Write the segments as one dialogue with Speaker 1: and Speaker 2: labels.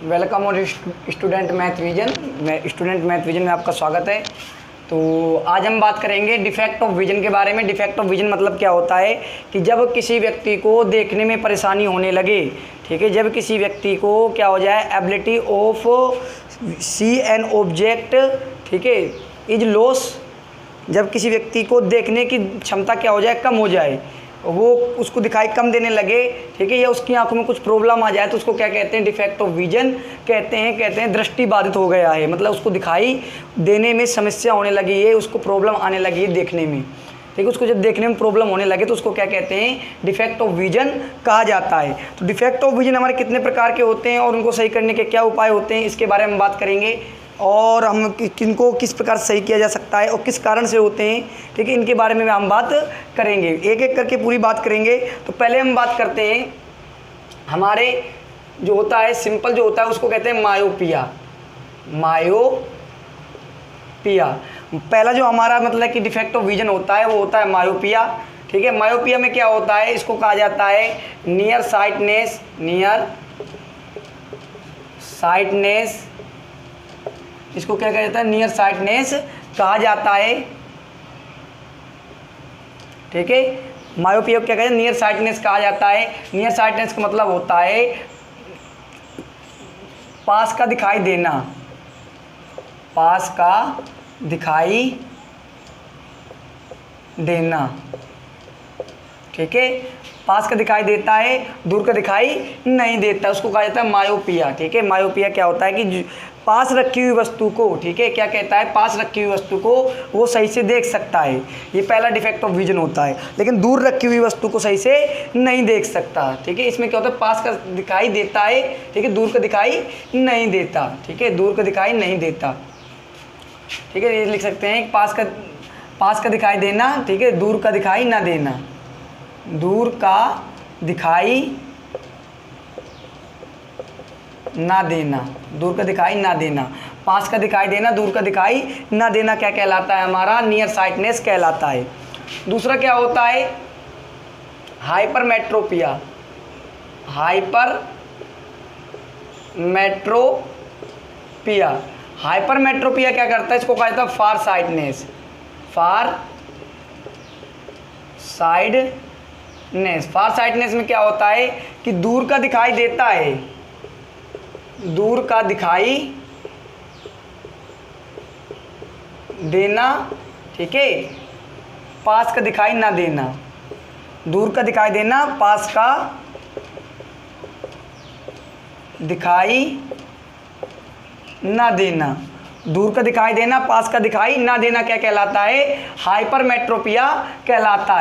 Speaker 1: Welcome और student math vision में आपका स्वागत है। तो आज हम बात करेंगे डिफेक्ट ऑफ विजन के बारे में। डिफेक्ट ऑफ विजन मतलब क्या होता है कि जब किसी व्यक्ति को देखने में परेशानी होने लगे, ठीक है, जब किसी व्यक्ति को क्या हो जाए, ability of see an object, ठीक है, इज लॉस, जब किसी व्यक्ति को देखने की क्षमता क्या हो जाए, कम हो जाए, वो उसको दिखाई कम देने लगे, ठीक है, या उसकी आंखों में कुछ प्रॉब्लम आ जाए तो उसको क्या कहते हैं, डिफेक्ट ऑफ विजन कहते हैं दृष्टि बाधित हो गया है, मतलब उसको दिखाई देने में समस्या होने लगी है, उसको प्रॉब्लम आने लगी है देखने में, ठीक है, उसको जब देखने में प्रॉब्लम होने लगे तो उसको क्या कहते हैं, डिफेक्ट ऑफ विजन कहा जाता है। तो डिफेक्ट ऑफ विजन हमारे कितने प्रकार के होते हैं और उनको सही करने के क्या उपाय होते हैं, इसके बारे में बात करेंगे, और हम किनको किस प्रकार सही किया जा सकता है और किस कारण से होते हैं, ठीक है, इनके बारे में हम बात करेंगे, एक एक करके पूरी बात करेंगे। तो पहले हम बात करते हैं, हमारे जो होता है सिंपल जो होता है उसको कहते हैं मायोपिया। पहला जो हमारा मतलब कि डिफेक्ट ऑफ विजन होता है वो होता है मायोपिया, ठीक है। मायोपिया में क्या होता है, इसको कहा जाता है नियर साइटनेस, इसको क्या कहा जाता है, नियर साइटनेस कहा जाता है, ठीक है। मायोपिया क्या कहते हैं, नियर साइटनेस कहा जाता है। नियर साइटनेस का मतलब होता है पास का दिखाई देना, ठीक है, पास का दिखाई देता है, दूर का दिखाई नहीं देता, उसको कहा जाता है मायोपिया, ठीक है। मायोपिया क्या होता है कि पास रखी हुई वस्तु को, ठीक है, क्या कहता है, पास रखी हुई वस्तु को वो सही से देख सकता है, ये पहला डिफेक्ट ऑफ विजन होता है, लेकिन दूर रखी हुई वस्तु को सही से नहीं देख सकता, ठीक है। इसमें क्या होता है, पास का दिखाई देता है, ठीक है, दूर का दिखाई नहीं देता, ठीक है, दूर का दिखाई नहीं देता, ठीक है, ये लिख सकते हैं पास का दिखाई देना, ठीक है, दूर का दिखाई ना देना, दूर का दिखाई ना देना, दूर का दिखाई ना देना, पास का दिखाई देना, दूर का दिखाई ना देना क्या कहलाता है, हमारा नियर साइटनेस कहलाता है। दूसरा क्या होता है, हाइपरमेट्रोपिया क्या करता है, इसको कहा जाता है फार साइडनेस में क्या होता है कि दूर का दिखाई देता है, दूर का दिखाई देना, ठीक है, पास का दिखाई ना देना, दूर का दिखाई देना, पास का दिखाई ना देना, दूर का दिखाई देना, पास का दिखाई ना देना क्या कहलाता है, हाइपरमेट्रोपिया कहलाता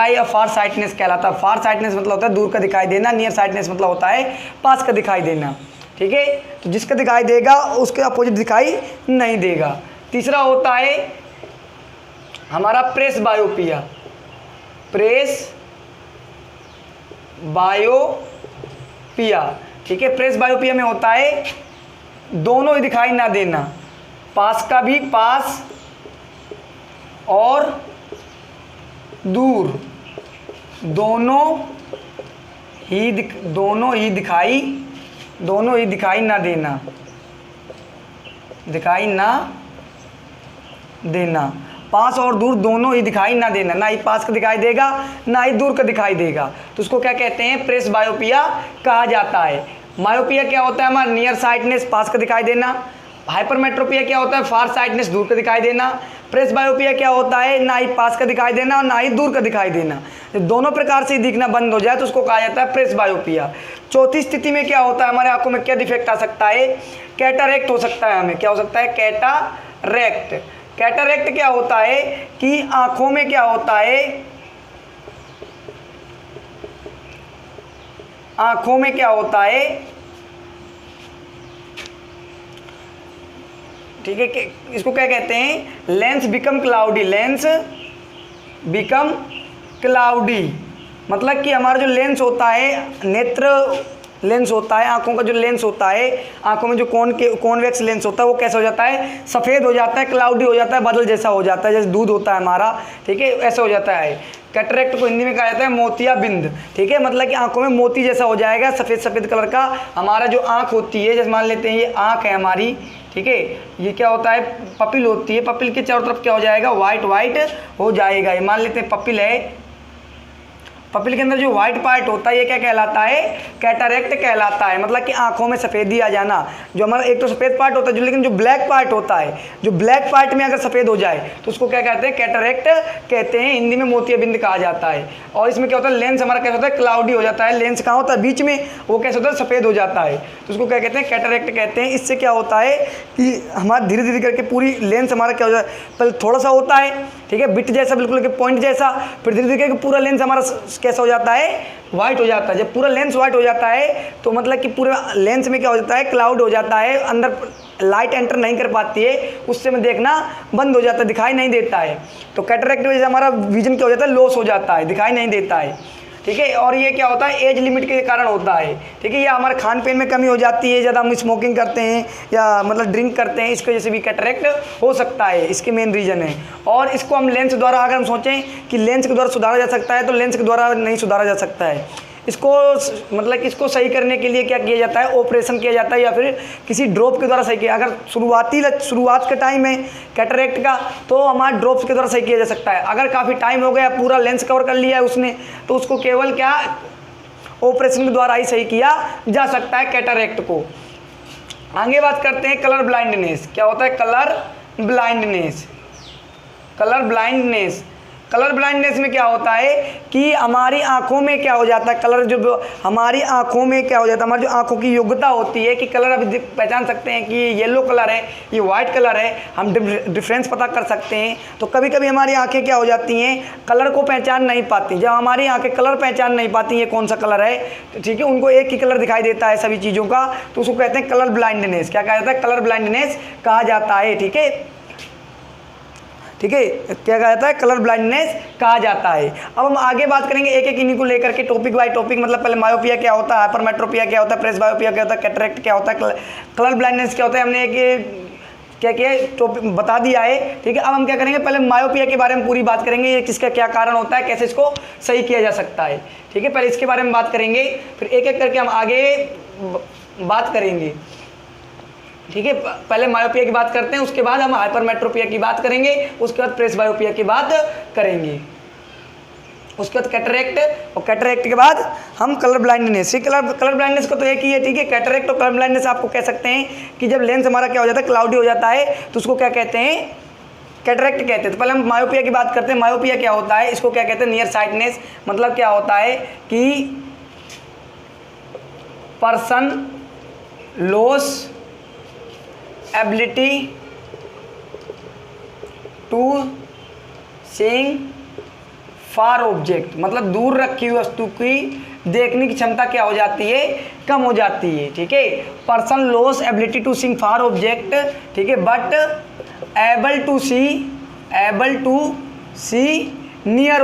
Speaker 1: है, या फार साइटनेस कहलाता है। फार साइटनेस मतलब होता है दूर का दिखाई देना, नियर साइटनेस मतलब होता है पास का दिखाई देना, ठीक है। तो जिसका दिखाई देगा उसके अपोजिट दिखाई नहीं देगा। तीसरा होता है हमारा प्रेस बायोपिया, ठीक है। प्रेस बायोपिया में होता है दोनों ही दिखाई ना देना, पास का भी पास और दूर दोनों ही दिखाई ना देना, पास और दूर दोनों ही दिखाई ना देना, ना ही पास का दिखाई देगा ना ही दूर का दिखाई देगा, तो उसको क्या कहते हैं, प्रेस बायोपिया कहा जाता है। मायोपिया क्या होता है, हमारा नियर साइटनेस, पास का दिखाई देना। हाइपरमेट्रोपिया क्या होता है, फार साइटनेस, दूर का दिखाई देना। प्रेस बायोपिया क्या होता है, ना ही पास का दिखाई देना और ना ही दूर का दिखाई देना, जब दोनों प्रकार से दिखना बंद हो जाए तो उसको कहा जाता है प्रेस बायोपिया। चौथी स्थिति में क्या होता है, हमारे आंखों में क्या डिफेक्ट आ सकता है, कैटरेक्ट हो सकता है, हमें क्या हो सकता है, कैटरेक्ट क्या होता है कि आंखों में क्या होता है, ठीक है, इसको क्या कहते हैं, लेंस बिकम क्लाउडी, मतलब कि हमारा जो लेंस होता है, नेत्र लेंस होता है, आंखों का जो लेंस होता है, आंखों में जो कॉन्वेक्स लेंस होता है वो कैसा हो जाता है, सफ़ेद हो जाता है, क्लाउडी हो जाता है, बादल जैसा हो जाता है, जैसे दूध होता है हमारा, ठीक है, ऐसा हो जाता है। कैटरेक्ट को हिंदी में कहा जाता है मोतियाबिंद, ठीक है, मतलब कि आंखों में मोती जैसा हो जाएगा, सफ़ेद सफ़ेद कलर का हमारा जो आंख होती है, जैसे मान लेते हैं ये आंख है हमारी, ठीक है, ये क्या होता है पपिल होती है, पपिल के चारों तरफ क्या हो जाएगा वाइट वाइट हो जाएगा। ये मान लेते हैं पपिल है, पपिल के अंदर जो व्हाइट पार्ट होता है ये क्या कहलाता है, कैटरेक्ट कहलाता है, मतलब कि आंखों में सफ़ेदी आ जाना। जो हमारा एक तो सफ़ेद पार्ट होता है जो, लेकिन जो ब्लैक पार्ट होता है, जो ब्लैक पार्ट में अगर सफ़ेद हो जाए तो उसको क्या कहते हैं, कैटरेक्ट कहते हैं, हिंदी में मोतियाबिंद कहा जाता है। और इसमें क्या होता है लेंस हमारा कैसा होता है क्लाउडी हो जाता है, लेंस कहाँ होता है बीच में, वो कैसे होता है सफ़ेद हो जाता है, तो उसको क्या कहते हैं कैटरेक्ट कहते हैं। इससे क्या होता है कि हमारा धीरे धीरे करके पूरी लेंस हमारा क्या हो जाता है, पहले थोड़ा सा होता है, ठीक है, बिट जैसा बिल्कुल पॉइंट जैसा, फिर धीरे धीरे करके पूरा लेंस हमारा कैसा हो जाता है वाइट हो जाता है। जब पूरा लेंस वाइट हो जाता है तो मतलब कि पूरे लेंस में क्या हो जाता है क्लाउड हो जाता है, अंदर लाइट एंटर नहीं कर पाती है, उससे में देखना बंद हो जाता है, दिखाई नहीं देता है। तो कैटरेक्ट की वजह से हमारा विजन क्या हो जाता है लॉस हो जाता है, दिखाई नहीं देता है, ठीक है। और ये क्या होता है एज लिमिट के कारण होता है, ठीक है, या हमारे खान पीन में कमी हो जाती है, ज़्यादा हम स्मोकिंग करते हैं या मतलब ड्रिंक करते हैं, इसकी वजह से भी कैटरेक्ट हो सकता है, इसके मेन रीज़न है। और इसको हम लेंस द्वारा अगर हम सोचें कि लेंस के द्वारा सुधारा जा सकता है तो लेंस के द्वारा नहीं सुधारा जा सकता है। इसको मतलब कि इसको सही करने के लिए क्या किया जाता है, ऑपरेशन किया जाता है या फिर किसी ड्रॉप के द्वारा सही किया। अगर शुरुआत का टाइम है कैटरेक्ट का तो हमारा ड्रॉप्स के द्वारा सही किया जा सकता है। अगर काफ़ी टाइम हो गया पूरा लेंस कवर कर लिया है उसने तो उसको केवल क्या ऑपरेशन के द्वारा ही सही किया जा सकता है कैटरेक्ट को। आगे बात करते हैं कलर ब्लाइंडनेस। क्या होता है colour blindness? Colour blindness, colour blindness में क्या होता है कि हमारी आंखों में क्या हो जाता है, कलर जो हमारी आंखों में क्या हो जाता है, हमारी जो आंखों की योग्यता होती है कि कलर अभी पहचान सकते हैं कि ये येलो कलर है, ये वाइट कलर है, हम डिफरेंस पता कर सकते हैं। तो कभी कभी हमारी आंखें क्या हो जाती हैं कलर को पहचान नहीं पाती। जब हमारी आंखें कलर पहचान नहीं पाती ये कौन सा कलर है, तो ठीक है, उनको एक ही कलर दिखाई देता है सभी चीज़ों का, तो उसको कहते हैं कलर ब्लाइंडनेस। क्या कहा जाता है, कलर ब्लाइंडनेस कहा जाता है, ठीक है, ठीक है, क्या कहा जाता है, कलर ब्लाइंडनेस कहा जाता है। अब हम आगे बात करेंगे एक एक इन्हीं को लेकर के टॉपिक बाय टॉपिक, मतलब पहले मायोपिया क्या होता है, हाइपरमेट्रोपिया क्या होता है, प्रेसबायोपिया क्या होता है, कैटरेक्ट क्या होता है, कलर ब्लाइंडनेस क्या होता है, हमने एक क्या किया टॉपिक बता दिया है, ठीक है। अब हम क्या करेंगे पहले मायोपिया के बारे में पूरी बात करेंगे, ये किसका क्या कारण होता है, कैसे इसको सही किया जा सकता है, ठीक है, पहले इसके बारे में बात करेंगे, फिर एक एक करके हम आगे बात करेंगे, ठीक है। पहले मायोपिया की बात करते हैं, उसके बाद हम हाइपरमेट्रोपिया की बात करेंगे, उसके बाद प्रेसबायोपिया की बात करेंगे, उसके बाद कैटरेक्ट, और कैटरेक्ट के बाद हम कलर ब्लाइंडनेस। कलर ब्लाइंडनेस को तो एक ही है, ठीक है, कैटरेक्ट और कलर ब्लाइंडनेस आपको कह सकते हैं कि जब लेंस हमारा क्या हो जाता है क्लाउडी हो जाता है तो उसको क्या कहते हैं, कैटरेक्ट कहते हैं। तो पहले हम मायोपिया की बात करते हैं। मायोपिया क्या होता है, इसको क्या कहते हैं, नियर साइटनेस। मतलब क्या होता है कि person loss ability to seeing far object, मतलब दूर रखी हुई वस्तु की देखने की क्षमता क्या हो जाती है, कम हो जाती है, ठीक है। Person loss ability to seeing far object, ठीक है, but able to see near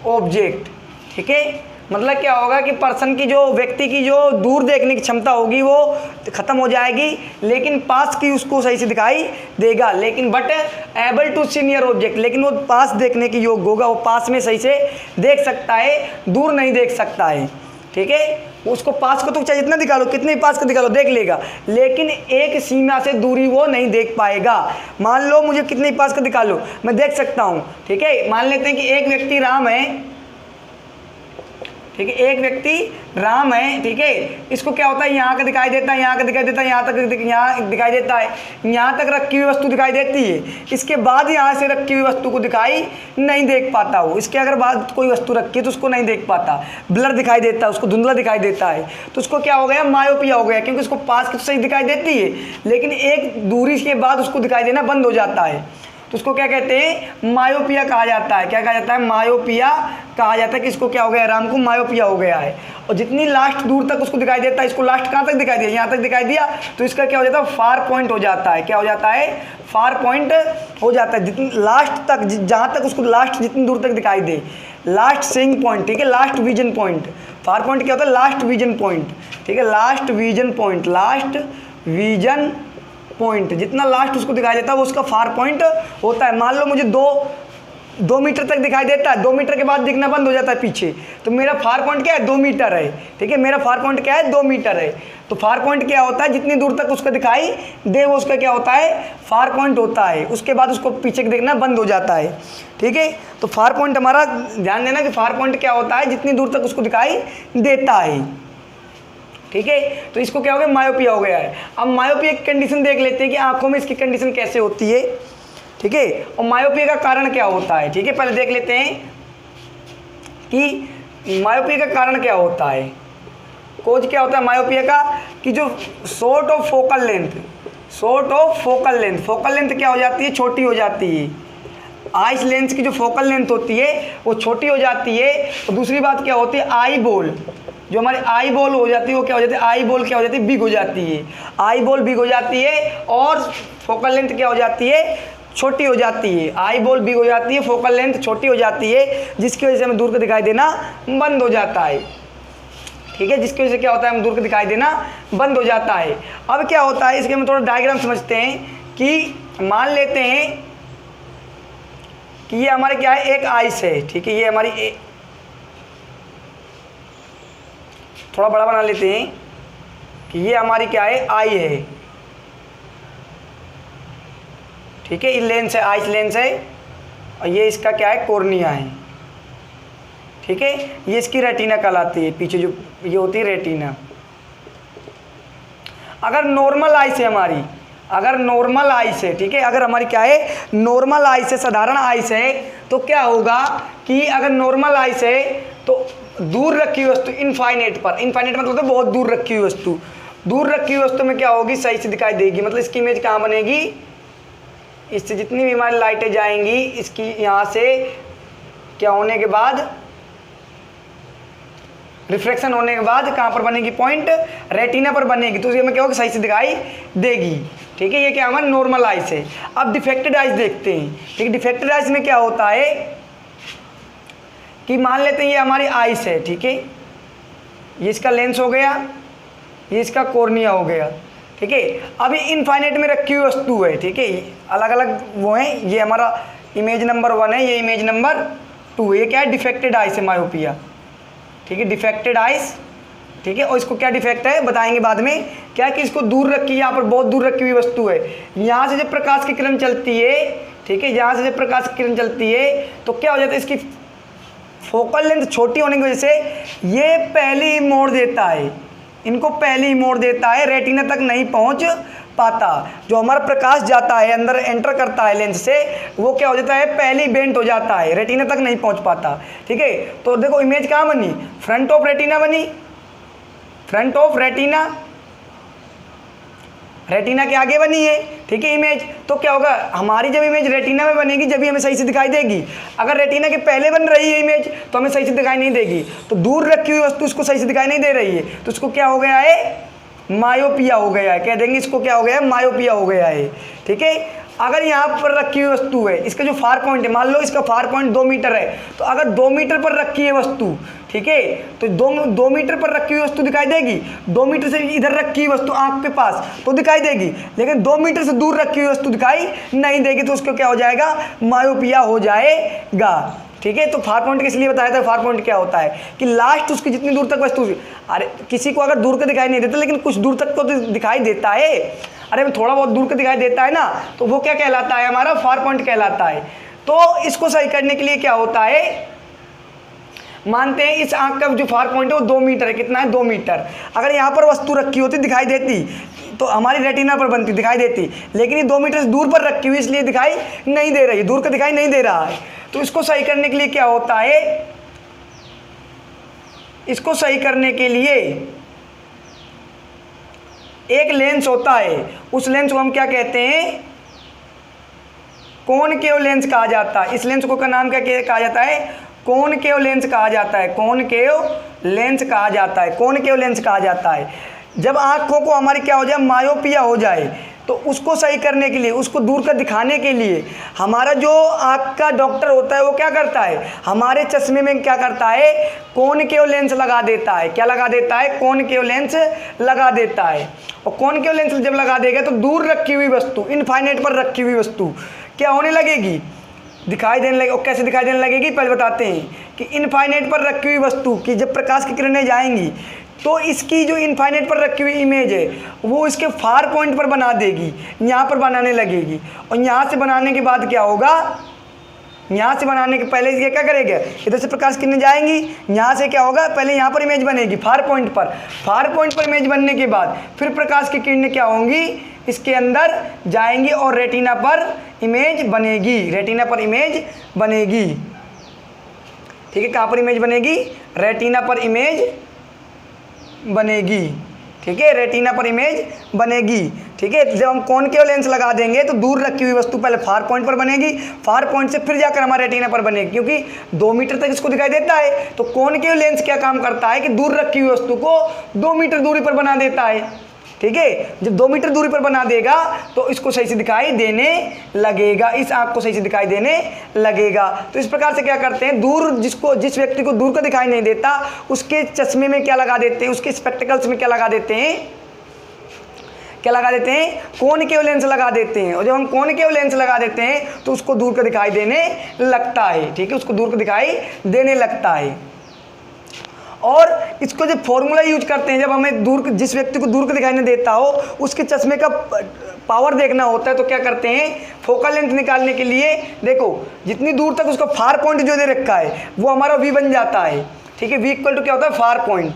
Speaker 1: object, ठीक है। मतलब क्या होगा कि पर्सन की जो व्यक्ति की जो दूर देखने की क्षमता होगी वो ख़त्म हो जाएगी, लेकिन पास की उसको सही से दिखाई देगा, लेकिन but able to see near object, लेकिन वो पास देखने की योग्य होगा, वो पास में सही से देख सकता है, दूर नहीं देख सकता है, ठीक है। उसको पास को तो चाहे जितना दिखा लो, कितने पास को दिखा लो देख लेगा, लेकिन एक सीमा से दूरी वो नहीं देख पाएगा। मान लो मुझे कितने पास को दिखा लो, मैं देख सकता हूँ, ठीक है। मान लेते हैं कि एक व्यक्ति राम है, ठीक है, एक व्यक्ति राम है, ठीक है, इसको क्या होता है यहाँ का दिखाई देता है, यहाँ का दिखाई देता है, यहाँ दिखाई देता है, यहाँ तक रखी हुई वस्तु दिखाई देती है, इसके बाद यहाँ से रखी हुई वस्तु को दिखाई नहीं देख पाता हो। इसके अगर बाद कोई वस्तु रखी है तो उसको नहीं देख पाता, ब्लर दिखाई देता है, उसको धुंधला दिखाई देता है, तो उसको क्या हो गया, मायोपिया हो गया, क्योंकि उसको पास की तो सही दिखाई देती है, लेकिन एक दूरी के बाद उसको दिखाई देना बंद हो जाता है, तो उसको क्या कहते हैं, मायोपिया कहा जाता है। क्या कहा जाता है, मायोपिया कहा जाता है कि इसको क्या हो गया, राम को मायोपिया हो गया है। और जितनी लास्ट दूर तक उसको दिखाई देता है, इसको लास्ट कहाँ तक दिखाई दिया, यहाँ तक दिखाई दिया, तो इसका क्या हो जाता है, फार पॉइंट हो जाता है। क्या हो जाता है, फार पॉइंट हो जाता है, जितनी लास्ट तक, जहाँ तक उसको लास्ट जितनी दूर तक दिखाई दे, लास्ट सीइंग पॉइंट, ठीक है, last vision point. Far point क्या होता है, लास्ट विजन पॉइंट, ठीक है, last vision point, last vision point, जितना लास्ट उसको दिखाई देता है वो उसका फार पॉइंट होता है। मान लो मुझे 2 मीटर तक दिखाई देता है, 2 मीटर के बाद दिखना बंद हो जाता है पीछे, तो मेरा फार पॉइंट क्या है, 2 मीटर है। ठीक है, मेरा फार पॉइंट क्या है, 2 मीटर है। तो फार पॉइंट क्या होता है, जितनी दूर तक उसका दिखाई दे वो उसका क्या होता है, फार पॉइंट होता है। उसके बाद उसको पीछे देखना बंद हो जाता है। ठीक है, तो फार पॉइंट हमारा ध्यान देना कि फार पॉइंट क्या होता है, जितनी दूर तक उसको दिखाई देता है। ठीक है, तो इसको क्या हो गया, मायोपिया हो गया है। अब मायोपिया की कंडीशन देख लेते हैं कि आंखों में इसकी कंडीशन कैसे होती है। ठीक है, और मायोपिया का कारण क्या होता है। ठीक है, पहले देख लेते हैं कि मायोपिया का कारण क्या होता है, कोज क्या होता है मायोपिया का, कि जो short of focal length, focal length क्या हो जाती है, छोटी हो जाती है। आइस लेंस की जो फोकल लेंथ होती है वो छोटी हो जाती है। और दूसरी बात क्या होती है, आई बॉल, जो हमारी आई बॉल हो जाती है वो क्या हो जाती है, आई बॉल क्या हो जाती है, बिग हो जाती है। आई बॉल बिग हो जाती है और फोकल लेंथ क्या हो जाती है, छोटी हो जाती है। आई बॉल बिग हो जाती है, फोकल लेंथ छोटी हो जाती है, जिसकी वजह से हमें दूर का दिखाई देना बंद हो जाता है। ठीक है, जिसकी वजह से क्या होता है, हम दूर का दिखाई देना बंद हो जाता है। अब क्या होता है, इसके हम थोड़ा डायग्राम समझते हैं कि मान लेते हैं कि ये हमारे क्या है, एक आइस है। ठीक है, ये हमारी थोड़ा बड़ा बना लेते हैं कि ये हमारी क्या है, आई है। ठीक है, ये लेंस है, आइस लेंस है, और ये इसका क्या है, कॉर्निया है। ठीक है, ये इसकी रेटिना कहलाती है, पीछे जो ये होती है रेटिना। अगर नॉर्मल आइस है हमारी, अगर नॉर्मल आइस है, ठीक है, अगर हमारी क्या है, नॉर्मल आइस है, साधारण आइस है, तो क्या होगा कि अगर नॉर्मल आइस है तो दूर रखी हुई वस्तु इनफाइनाइट पर, इनफाइनाइट मतलब तो बहुत दूर रखी हुई वस्तु, दूर रखी हुई वस्तु में क्या होगी, सही से दिखाई देगी। मतलब इसकी इमेज कहाँ बनेगी, इससे जितनी भी हमारी लाइटें जाएंगी, इसकी यहाँ से क्या होने के बाद, रिफ्लेक्शन होने के बाद कहाँ पर बनेगी, पॉइंट रेटिना पर बनेगी, तो उसमें क्या होगा, सही से दिखाई देगी। ठीक है, ये क्या हमारा नॉर्मल आइस है। अब डिफेक्टेड आइस देखते हैं। ठीक है, डिफेक्टेड आइस में क्या होता है कि मान लेते हैं ये हमारी आइस है। ठीक है, ये इसका लेंस हो गया, ये इसका कॉर्निया हो गया। ठीक है, अब ये इनफाइनाइट में रखी हुई वस्तु है। ठीक है, अलग अलग वो है, ये हमारा इमेज नंबर 1 है, ये इमेज नंबर 2 है। ये क्या है, डिफेक्टेड आइस है, मायोपिया। ठीक है, डिफेक्टेड आइस। ठीक है, और इसको क्या डिफेक्ट है बताएंगे बाद में, क्या कि इसको दूर रखी, यहाँ पर बहुत दूर रखी हुई वस्तु है। यहाँ से जब प्रकाश की किरण चलती है, ठीक है, यहाँ से जब प्रकाश की किरण चलती है तो क्या हो जाता है, इसकी फोकल लेंथ छोटी होने की वजह से ये पहले ही मोड़ देता है, इनको पहले ही मोड़ देता है, रेटिना तक नहीं पहुँच पाता। जो हमारा प्रकाश जाता है अंदर एंटर करता है लेंस से, वो क्या हो जाता है, पहले ही बेंट हो जाता है, रेटिना तक नहीं पहुंच पाता। ठीक है, तो देखो इमेज कहाँ बनी, फ्रंट ऑफ रेटिना बनी, फ्रंट ऑफ रेटिना, रेटिना के आगे बनी है। ठीक है, इमेज, तो क्या होगा, हमारी जब इमेज रेटिना में बनेगी जब भी हमें सही से दिखाई देगी। अगर रेटिना के पहले बन रही है इमेज तो हमें सही से दिखाई नहीं देगी। तो दूर रखी हुई वस्तु उसको सही से दिखाई नहीं दे रही है, तो उसको क्या हो गया है, मायोपिया हो गया है, कह देंगे इसको क्या हो गया है, मायोपिया हो गया है। ठीक है, अगर यहाँ पर रखी हुई वस्तु है, इसका जो फार पॉइंट है, मान लो इसका फार पॉइंट 2 मीटर है, तो अगर 2 मीटर पर रखी है वस्तु, ठीक है, तो 2 मीटर पर रखी हुई वस्तु दिखाई देगी। 2 मीटर से इधर रखी हुई वस्तु आंख के पास तो दिखाई देगी, लेकिन 2 मीटर से दूर रखी हुई वस्तु दिखाई नहीं देगी, तो उसको क्या हो जाएगा, मायोपिया हो जाएगा। ठीक है, तो फार पॉइंट किस लिए बताया था, फार पॉइंट क्या होता है कि लास्ट उसकी जितनी दूर तक वस्तु, अरे किसी को अगर दूर का दिखाई नहीं देता लेकिन कुछ दूर तक को तो दिखाई देता है, अरे थोड़ा बहुत दूर का दिखाई देता है ना, तो वो क्या कहलाता है, हमारा फार पॉइंट कहलाता है। तो इसको सही करने के लिए क्या होता है, मानते हैं इस आंख का जो फार पॉइंट है वो 2 मीटर है, कितना है, 2 मीटर। अगर यहाँ पर वस्तु रखी होती दिखाई देती तो हमारी रेटिना पर बनती, दिखाई देती, लेकिन ये 2 मीटर से दूर पर रखी हुई इसलिए दिखाई नहीं दे रही, दूर का दिखाई नहीं दे रहा है। तो इसको सही करने के लिए क्या होता है, इसको सही करने के लिए एक लेंस होता है, उस लेंस को हम क्या कहते हैं, कॉनकेव लेंस कहा जाता है। इस लेंस को का नाम क्या कहा जाता है, कॉनकेव लेंस कहा जाता है, कॉनकेव लेंस कहा जाता है, कॉनकेव लेंस कहा जाता है। जब आंखों को हमारी क्या हो जाए, मायोपिया हो जाए, तो उसको सही करने के लिए, उसको दूर कर दिखाने के लिए हमारा जो आँख का डॉक्टर होता है वो क्या करता है, हमारे चश्मे में क्या करता है, कॉनकेव लेंस लगा देता है। क्या लगा देता है, कॉनकेव लेंस लगा देता है। और कॉनकेव लेंस जब लगा देगा तो दूर रखी हुई वस्तु, इनफाइनाइट पर रखी हुई वस्तु क्या होने लगेगी, दिखाई देने लगेगी। और कैसे दिखाई देने लगेगी पहले बताते हैं कि इनफाइनाइट पर रखी हुई वस्तु की जब प्रकाश की किरणें जाएंगी तो इसकी जो इनफाइनाइट पर रखी हुई इमेज है वो इसके फार पॉइंट पर बना देगी, यहाँ पर बनाने लगेगी। और यहाँ से बनाने के बाद क्या होगा, यहाँ से बनाने के पहले ये क्या करेगा, इधर से प्रकाश किरणें जाएंगी, यहाँ से क्या होगा, पहले यहाँ पर इमेज बनेगी फार पॉइंट पर। फार पॉइंट पर इमेज बनने के बाद फिर प्रकाश की किरणें क्या होंगी, इसके अंदर जाएंगी और रेटिना पर इमेज बनेगी। रेटिना पर इमेज बनेगी, ठीक है। कहाँ पर इमेज बनेगी, रेटिना पर इमेज बनेगी, ठीक है। रेटिना पर इमेज बनेगी, ठीक है। जब हम कॉनकेव लेंस लगा देंगे तो दूर रखी हुई वस्तु पहले फार पॉइंट पर बनेगी, फार पॉइंट से फिर जाकर हमारे रेटिना पर बनेगी, क्योंकि 2 मीटर तक इसको दिखाई देता है। तो कॉनकेव लेंस क्या काम करता है कि दूर रखी हुई वस्तु को 2 मीटर दूरी पर बना देता है, ठीक है। जब 2 मीटर दूरी पर बना देगा तो इसको सही से दिखाई देने लगेगा, इस आँख को सही से दिखाई देने लगेगा। तो इस प्रकार से क्या करते हैं, दूर जिस व्यक्ति को दूर का दिखाई नहीं देता उसके चश्मे में क्या लगा देते हैं, उसके स्पेक्टिकल्स में क्या लगा देते हैं, क्या लगा देते हैं, कॉनकेव लेंस लगा देते हैं। और जब हम कॉनकेव लेंस लगा देते हैं तो उसको दूर का दिखाई देने लगता है, ठीक है, उसको दूर का दिखाई देने लगता है। और इसको जब फॉर्मूला यूज करते हैं, जब हमें दूर, जिस व्यक्ति को दूर का दिखाई नहीं देता हो उसके चश्मे का पावर देखना होता है, तो क्या करते हैं, फोकल लेंथ निकालने के लिए देखो जितनी दूर तक उसका फार पॉइंट जो दे रखा है वो हमारा वी बन जाता है, ठीक है। वी इक्वल टू क्या होता है, फार पॉइंट,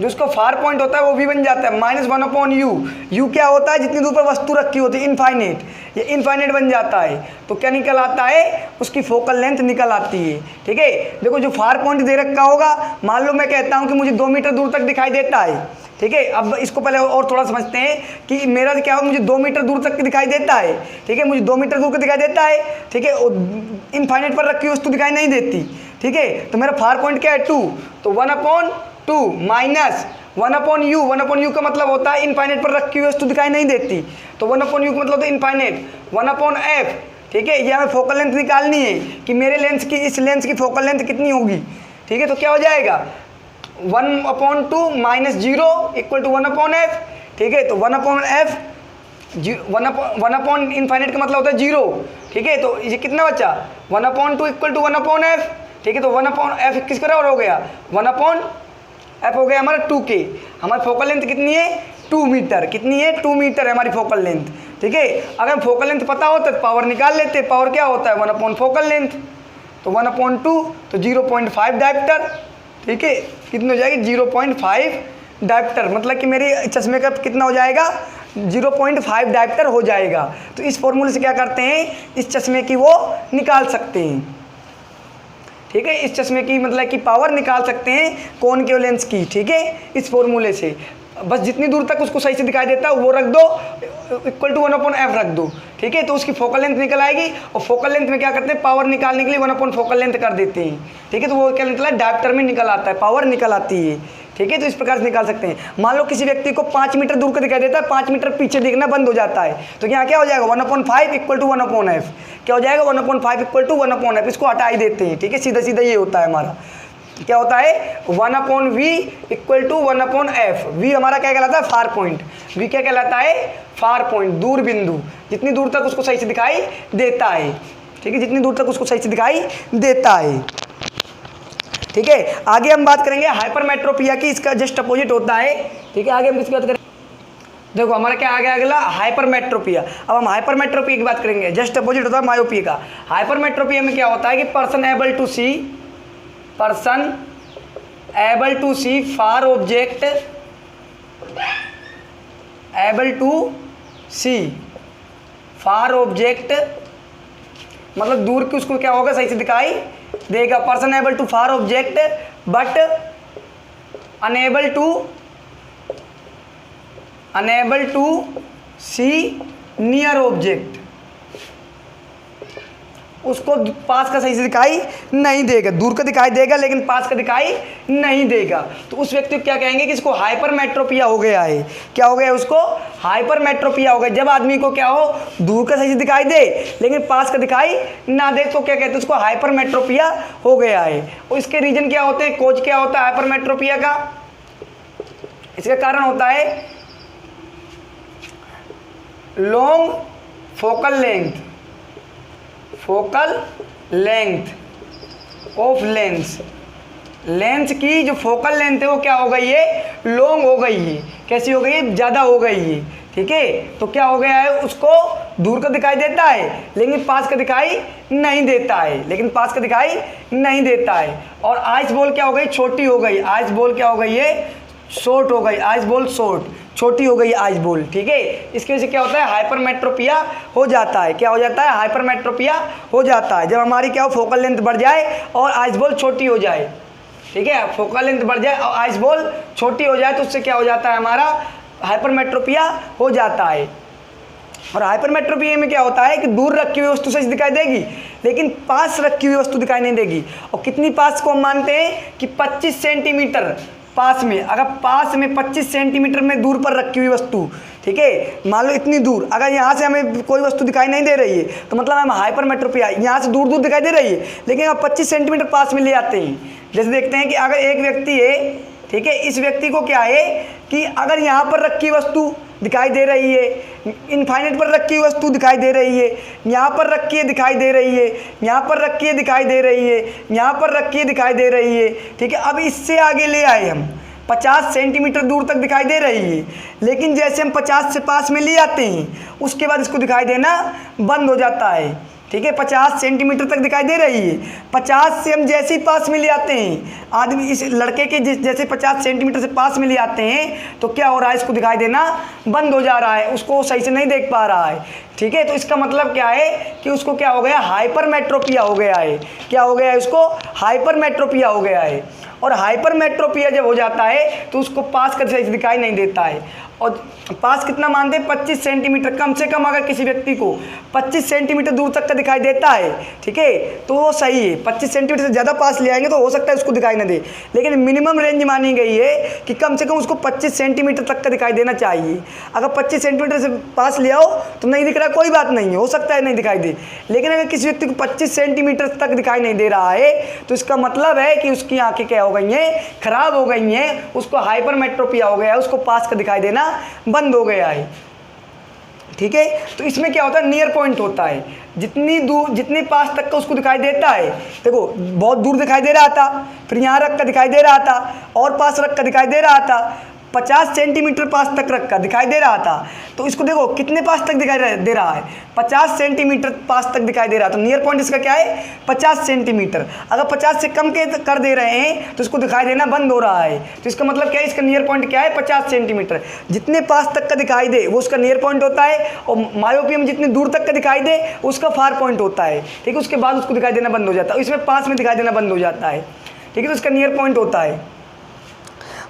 Speaker 1: जो उसका फार पॉइंट होता है वो वी बन जाता है -1/u। यू क्या होता है, जितनी दूर पर वस्तु रखी होती है, इनफाइनेट, ये इनफाइनेट बन जाता है। तो क्या निकल आता है, उसकी फोकल लेंथ निकल आती है, ठीक है। देखो जो फार पॉइंट दे रखा होगा, मान लो मैं कहता हूँ कि मुझे 2 मीटर दूर तक दिखाई देता है, ठीक है। अब इसको पहले और थोड़ा समझते हैं कि मेरा क्या हो, मुझे 2 मीटर दूर तक दिखाई देता है, ठीक है, मुझे 2 मीटर दूर का दिखाई देता है, ठीक है। इनफाइनेट पर रखी वस्तु दिखाई नहीं देती, ठीक है। तो मेरा फार पॉइंट क्या है, 2, तो 1/2 माइनस 1/u। 1/u का मतलब होता है इनफाइनेट पर रखी हुई वस्तु दिखाई नहीं देती, तो 1/u का मतलब होता है इनफाइनेट, 1/f, ठीक है। ये हमें फोकल लेंथ निकालनी है कि मेरे लेंस की, इस लेंस की फोकल लेंथ कितनी होगी, ठीक है। तो क्या हो जाएगा, 1/2 माइनस 0 इक्वल टू 1/f, ठीक है। तो 1/f, 1 इनफाइनेट का मतलब होता है 0, ठीक है। तो ये कितना बचा, 1/2 इक्वल टू 1/f, ठीक है। तो 1/f किस बराबर हो गया, 1/f हो गया हमारा 2k। हमारी फोकल लेंथ कितनी है, 2 मीटर, कितनी है, 2 मीटर है हमारी फोकल लेंथ, ठीक है। अगर फोकल लेंथ पता होता तो पावर निकाल लेते, पावर क्या होता है 1/4 फोकल लेंथ, तो 1/2 तो 0.5 डायप्टर, ठीक है। कितनी हो जाएगी, 0.5 डायप्टर, मतलब कि मेरे चश्मे का कितना हो जाएगा, 0.5 डायप्टर हो जाएगा। तो इस फॉर्मूले से क्या करते हैं, इस चश्मे की वो निकाल सकते हैं, ठीक है। इस चश्मे की मतलब कि पावर निकाल सकते हैं कॉनकेव लेंस की, ठीक है, इस फॉर्मूले से। बस जितनी दूर तक उसको सही से दिखाई देता है वो रख दो, इक्वल टू 1/f रख दो, ठीक है। तो उसकी फोकल लेंथ निकल आएगी, और फोकल लेंथ में क्या करते हैं, पावर निकालने के लिए 1/4 फोकल लेंथ कर देते हैं, ठीक है। तो वो क्या निकला, डायप्टर में निकल आता है, पावर निकल आती है, ठीक है। तो इस प्रकार से निकाल सकते हैं। मान लो किसी व्यक्ति को 5 मीटर दूर का दिखाई देता है, 5 मीटर पीछे दिखना बंद हो जाता है, तो यहाँ क्या हो जाएगा, 1/5 इक्वल टू 1/f, क्या हो जाएगा, 1/5 इक्वल टू 1/f। इसको हटा ही देते हैं, ठीक है, सीधा सीधा ये होता है हमारा, क्या होता है, 1/v equal to 1/f। v हमारा क्या कहलाता है, फार पॉइंट, v क्या कहलाता है, फार पॉइंट, दूर बिंदु, जितनी दूर तक उसको सही से दिखाई देता है, ठीक है, जितनी दूर तक उसको सही से दिखाई देता है, ठीक है। आगे हम बात करेंगे हाइपरमेट्रोपिया की, इसका जस्ट अपोजिट होता है, ठीक है। आगे हम किसकी बात करेंगे, देखो हमारा क्या आ गया अगला, हाइपरमेट्रोपिया। अब हम हाइपरमेट्रोपिया की बात करेंगे, जस्ट अपोजिट होता है मायोपिया का। हाइपरमेट्रोपिया में क्या होता है कि person able to see far object, able to see far object, मतलब दूर की उसको क्या होगा, सही से दिखाई देगा। Person able to far object but unable to see near object, उसको पास का सही से दिखाई नहीं देगा, दूर का दिखाई देगा लेकिन पास का दिखाई नहीं देगा। तो उस व्यक्ति को क्या कहेंगे कि इसको हाइपरमेट्रोपिया हो गया है। क्या हो गया उसको? हाइपरमेट्रोपिया हो गया। जब आदमी को क्या हो, दूर का सही से दिखाई दे लेकिन पास का दिखाई ना दे तो क्या कहते हैं, उसको हाइपरमेट्रोपिया हो गया है। और इसके रीजन क्या होते हैं, कोज क्या होता है हाइपरमेट्रोपिया का? इसका कारण होता है long focal length of lens. Lens की जो फोकल लेंथ है वो क्या हो गई है, लॉन्ग हो गई है। कैसी हो गई है? ज़्यादा हो गई है। ठीक है, तो क्या हो गया है, उसको दूर का दिखाई देता है लेकिन पास का दिखाई नहीं देता है। और आइस बॉल क्या हो गई, छोटी हो गई। आइस बॉल क्या हो गई है, शॉर्ट हो गई। आइस बॉल शॉर्ट, छोटी हो गई आइस बॉल। ठीक है, इसकी वजह से क्या होता है, हाइपरमेट्रोपिया हो जाता है। क्या हो जाता है? हाइपरमेट्रोपिया हो जाता है जब हमारी क्या हो, फोकल लेंथ बढ़ जाए और आइस बॉल छोटी हो जाए। ठीक है, फोकल लेंथ बढ़ जाए और आइस बॉल छोटी हो जाए तो उससे क्या हो जाता है, हमारा हाइपरमेट्रोपिया हो जाता है। और हाइपरमेट्रोपिया में क्या होता है कि दूर रखी हुई वस्तु सही दिखाई देगी लेकिन पास रखी हुई वस्तु दिखाई नहीं देगी। और कितनी पास को हम मानते हैं कि 25 सेंटीमीटर पास में। अगर पास में 25 सेंटीमीटर में दूर पर रखी हुई वस्तु, ठीक है, मान लो इतनी दूर, अगर यहाँ से हमें कोई वस्तु दिखाई नहीं दे रही है तो मतलब हम हाइपरमेट्रोपिया, यहाँ से दूर दूर दिखाई दे रही है लेकिन अब 25 सेंटीमीटर पास में ले आते हैं। जैसे देखते हैं कि अगर एक व्यक्ति है, ठीक है, इस व्यक्ति को क्या है कि अगर यहाँ पर रखी वस्तु दिखाई दे रही है, इनफाइनाइट पर रखी वस्तु दिखाई दे रही है, यहाँ पर रखी है दिखाई दे रही है, यहाँ पर रखी है दिखाई दे रही है, यहाँ पर रखी है दिखाई दे रही है। ठीक है, अब इससे आगे ले आए हम, 50 सेंटीमीटर दूर तक दिखाई दे रही है लेकिन जैसे हम 50 से पास में ले आते हैं उसके बाद इसको दिखाई देना बंद हो जाता है। ठीक है, 50 सेंटीमीटर तक दिखाई दे रही है, 50 से हम जैसे ही पास में ले आते हैं, आदमी इस लड़के के जैसे 50 सेंटीमीटर से पास में ले आते हैं तो क्या हो रहा है, इसको दिखाई देना बंद हो जा रहा है, उसको सही से नहीं देख पा रहा है। ठीक है, तो इसका मतलब क्या है कि उसको क्या हो गया, हाइपरमेट्रोपिया हो गया है। क्या हो गया है, उसको हाइपरमेट्रोपिया हो गया है। और हाइपरमेट्रोपिया जब हो जाता है तो उसको पास का सही से दिखाई नहीं देता है। और पास कितना मानते हैं, 25 सेंटीमीटर कम से कम। अगर किसी व्यक्ति को 25 सेंटीमीटर दूर तक का दिखाई देता है, ठीक है, तो वो सही है। 25 सेंटीमीटर से ज़्यादा पास ले आएंगे तो हो सकता है उसको दिखाई ना दे, लेकिन मिनिमम रेंज मानी गई है कि कम से कम उसको 25 सेंटीमीटर तक का दिखाई देना चाहिए। अगर 25 सेंटीमीटर से पास ले आओ तो नहीं दिख रहा, कोई बात नहीं है, हो सकता है नहीं दिखाई दे। लेकिन अगर किसी व्यक्ति को 25 सेंटीमीटर तक दिखाई नहीं दे रहा है तो इसका मतलब है कि उसकी आँखें क्या हो गई हैं, खराब हो गई हैं, उसको हाइपरमेट्रोपिया हो गया है, उसको पास का दिखाई देना बंद हो गया है। ठीक है, तो इसमें क्या होता है, नियर पॉइंट होता है। जितनी दूर, जितने पास तक का उसको दिखाई देता है, देखो बहुत दूर दिखाई दे रहा था, फिर यहाँ रख कर दिखाई दे रहा था और पास रख कर दिखाई दे रहा था, 50 सेंटीमीटर पास तक रख कर दिखाई दे रहा था। तो इसको देखो कितने पास तक दिखाई दे रहा है, 50 सेंटीमीटर पास तक दिखाई दे रहा है। तो नियर पॉइंट इसका क्या है, 50 सेंटीमीटर। अगर 50 से कम के कर दे रहे हैं तो इसको दिखाई देना बंद हो रहा है। तो इसका मतलब क्या है, इसका नियर पॉइंट क्या है, 50 सेंटीमीटर। जितने पास तक का दिखाई दे वो उसका नियर पॉइंट होता है, और मायोपिया में जितनी दूर तक का दिखाई दे उसका फार पॉइंट होता है। ठीक है, उसके बाद उसको दिखाई देना बंद हो जाता है, इसमें पास में दिखाई देना बंद हो जाता है। ठीक है, तो इसका नियर पॉइंट होता है।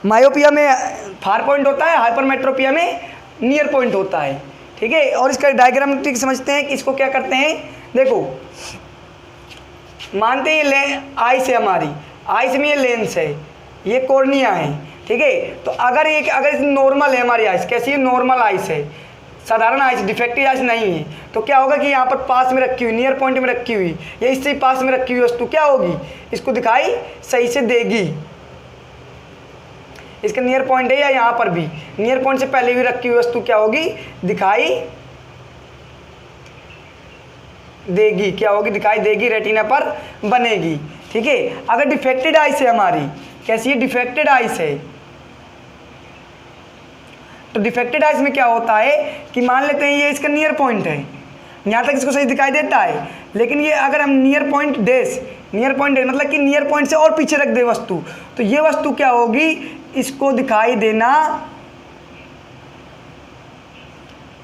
Speaker 1: मायोपिया में फार पॉइंट होता है, हाइपरमेट्रोपिया में नियर पॉइंट होता है। ठीक है, और इसका डायग्रामेटिक समझते हैं कि इसको क्या करते हैं। देखो मानते हैं ये आइस है, हमारी आइस में ये लेंस है, ये कॉर्निया है। ठीक है, तो अगर नॉर्मल है हमारी आइस, कैसी है, नॉर्मल आइस है, साधारण आइस, डिफेक्टिव आइस नहीं है, तो क्या होगा कि यहाँ पर पास में रखी हुई, नियर पॉइंट में रखी हुई या इससे पास में रखी हुई वस्तु क्या होगी, इसको दिखाई सही से देगी। इसका नियर पॉइंट है या यहाँ पर भी नियर पॉइंट से पहले भी रखी हुई वस्तु क्या होगी, दिखाई देगी। क्या होगी, दिखाई देगी, रेटिना पर बनेगी। ठीक है, अगर डिफेक्टेड आइस है हमारी, कैसी है, डिफेक्टेड आइस है, तो डिफेक्टेड आइस में क्या होता है कि मान लेते हैं ये इसका नियर पॉइंट है, यहाँ तक इसको सही दिखाई देता है, लेकिन ये अगर हम near point dash, near point मतलब कि नियर पॉइंट से और पीछे रख दे वस्तु, तो ये वस्तु क्या होगी, इसको दिखाई देना,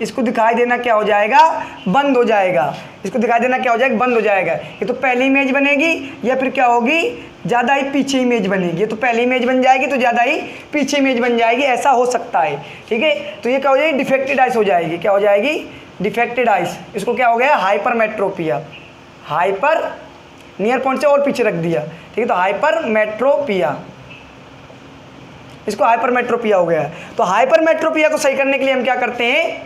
Speaker 1: इसको दिखाई देना क्या हो जाएगा, बंद हो जाएगा। इसको दिखाई देना क्या हो जाएगा, बंद हो जाएगा। ये तो पहली इमेज बनेगी या फिर क्या होगी, ज़्यादा ही पीछे इमेज बनेगी। ये तो पहली इमेज बन जाएगी तो ज़्यादा ही पीछे इमेज बन जाएगी, ऐसा हो सकता है। ठीक है, तो ये क्या हो जाएगी, डिफेक्टेड आइस हो जाएगी। क्या हो जाएगी, डिफेक्टेड आइस। इसको क्या हो गया, हाइपरमेट्रोपिया, हाइपर, नियर पॉइंट से और पीछे रख दिया, ठीक है, तो हाइपरमेट्रोपिया, इसको हाइपरमेट्रोपिया हो गया है। तो हाइपरमेट्रोपिया को सही करने के लिए हम क्या करते हैं,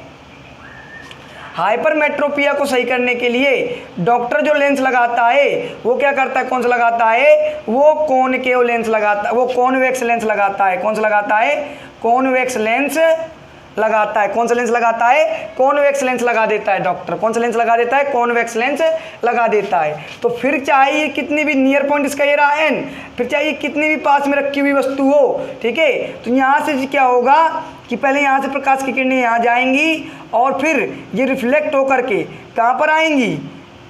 Speaker 1: हाइपरमेट्रोपिया को सही करने के लिए डॉक्टर जो लेंस लगाता है वो क्या करता है, कौन सा लगाता है, वो कॉनकेव लेंस लगाता है, वो कॉन्वेक्स लेंस लगाता है। कौन सा लगाता है, कॉन्वेक्स लेंस लगाता है। कौन सा लेंस लगाता है, कॉन्वेक्स लेंस लगा देता है डॉक्टर। कौन सा लेंस लगा देता है, कॉन्वेक्स लेंस लगा देता है। तो फिर चाहे कितनी भी नियर पॉइंट इसका ये रहा n, फिर चाहे कितनी भी पास में रखी हुई वस्तु हो, ठीक है, तो यहाँ से क्या होगा कि पहले यहाँ से प्रकाश की किरणें यहाँ जाएंगी और फिर ये रिफ्लेक्ट होकर के कहाँ पर आएंगी,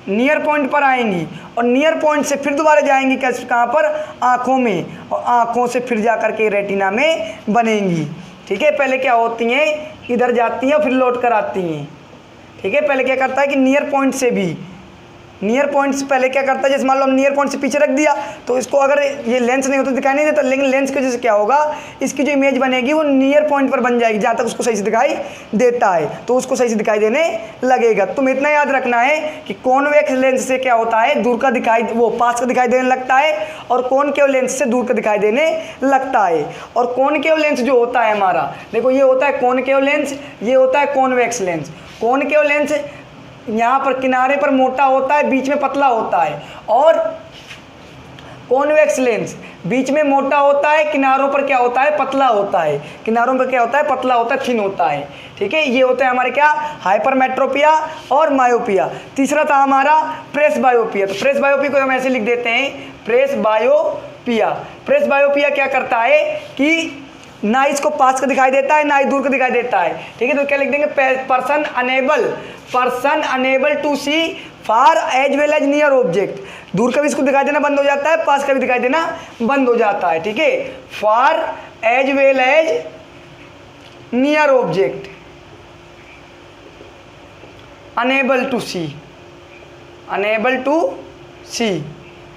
Speaker 1: नियर पॉइंट पर आएंगी, और नियर पॉइंट से फिर दोबारा जाएंगी कैसे, कहाँ पर, आँखों में, और आँखों से फिर जा करके रेटिना में बनेंगी। ठीक है, पहले क्या होती हैं, इधर जाती हैं फिर लौट कर आती हैं। ठीक है, पहले क्या करता है कि नियर पॉइंट से भी, नियर पॉइंट से पहले क्या करता है, जैसे मान लो हम नियर पॉइंट से पीछे रख दिया तो इसको अगर ये लेंस नहीं होता दिखाई नहीं देता, लेकिन लेंस की वजह से क्या होगा, इसकी जो इमेज बनेगी वो नियर पॉइंट पर बन जाएगी, जहाँ तक उसको सही से दिखाई देता है तो उसको सही से दिखाई देने लगेगा। तुम इतना याद रखना है कि कॉन्वेक्स लेंस से क्या होता है, दूर का दिखाई, वो पास का दिखाई देने लगता है, और कॉनकेव लेंस से दूर का दिखाई देने लगता है। और कॉनकेव लेंस जो होता है हमारा, देखो ये होता है कॉनकेव लेंस, ये होता है कॉन्वेक्स लेंस। कॉनकेव लेंस यहाँ पर किनारे पर मोटा होता है, बीच में पतला होता है, और कॉन्वेक्स लेंस बीच में मोटा होता है, किनारों पर क्या होता है, पतला होता है, किनारों पर क्या होता है, पतला होता है, थिन होता है। ठीक है, ये होता है हमारे क्या, हाइपरमेट्रोपिया और मायोपिया। तीसरा था हमारा प्रेस बायोपिया। तो प्रेस बायोपिया को हम ऐसे लिख देते हैं, प्रेस बायोपिया। प्रेस बायोपिया क्या करता है कि ना इसको पास का दिखाई देता है, ना ही दूर का दिखाई देता है। ठीक है, तो क्या लिख देंगे, person unable to see far as well as near object. दूर का भी इसको दिखाई देना बंद हो जाता है, पास का भी दिखाई देना बंद हो जाता है। ठीक है, far as well as near object, unable to see,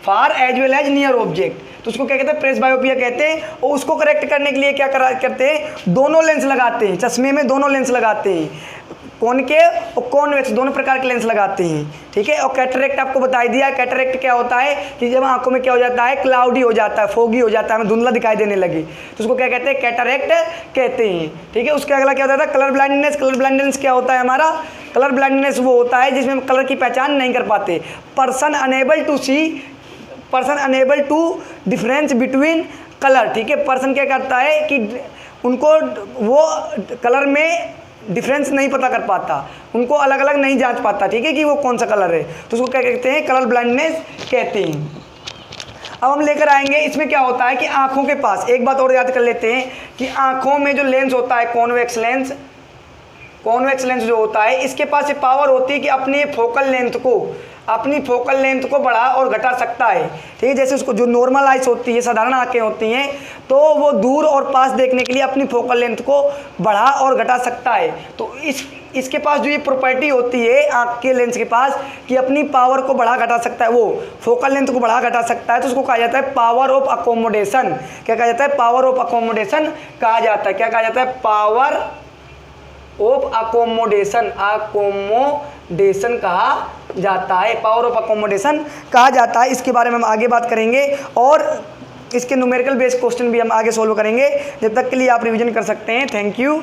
Speaker 1: far as well as near object, तो उसको क्या कहते हैं, प्रेस बायोपिया कहते हैं। और उसको करेक्ट करने के लिए क्या करते हैं, दोनों लेंस लगाते हैं, चश्मे में दोनों लेंस लगाते हैं, कॉनकेव और कॉन्वेक्स दोनों प्रकार के लेंस लगाते हैं। ठीक है, और कैटरेक्ट आपको बता दिया। कैटरेक्ट क्या होता है कि जब आंखों में क्या हो जाता है, क्लाउडी हो जाता है, फोगी हो जाता है, हमें धुंधला दिखाई देने लगे, तो उसको क्या कहते हैं, कैटरेक्ट कहते हैं। ठीक है, उसके अगला क्या होता है, कलर ब्लाइंडनेस। कलर ब्लाइंडनेस क्या होता है हमारा, कलर ब्लाइंडनेस वो होता है जिसमें हम कलर की पहचान नहीं कर पाते। Person unable to difference between colour. ठीक है, पर्सन क्या करता है कि उनको वो कलर में डिफरेंस नहीं पता कर पाता, उनको अलग अलग नहीं जांच पाता। ठीक है, कि वो कौन सा कलर है, तो उसको क्या कहते हैं, कलर ब्लाइंडनेस कहते हैं। अब हम लेकर आएंगे, इसमें क्या होता है कि आंखों के पास एक बात और याद कर लेते हैं कि आंखों में जो लेंस होता है, कॉन्वेक्स लेंस जो होता है, इसके पास ये पावर होती है कि अपनी फोकल लेंथ को बढ़ा और घटा सकता है। ठीक है, जैसे उसको जो नॉर्मल आइस होती है, साधारण आंखें होती हैं, तो वो दूर और पास देखने के लिए अपनी फोकल लेंथ को बढ़ा और घटा सकता है। तो इसके पास जो ये प्रॉपर्टी होती है आँख के लेंस के पास कि अपनी पावर को बढ़ा घटा सकता है, वो फोकल लेंथ को बढ़ा घटा सकता है, तो उसको कहा जाता है पावर ऑफ अकोमोडेशन। क्या कहा जाता है, पावर ऑफ अकोमोडेशन कहा जाता है। क्या कहा जाता है, पावर ऑफ अकोमोडेशन कहा जाता है, पावर ऑफ अकोमोडेशन कहा जाता है। इसके बारे में हम आगे बात करेंगे और इसके न्यूमेरिकल बेस्ड क्वेश्चन भी हम आगे सॉल्व करेंगे। जब तक के लिए आप रिवीजन कर सकते हैं। Thank you.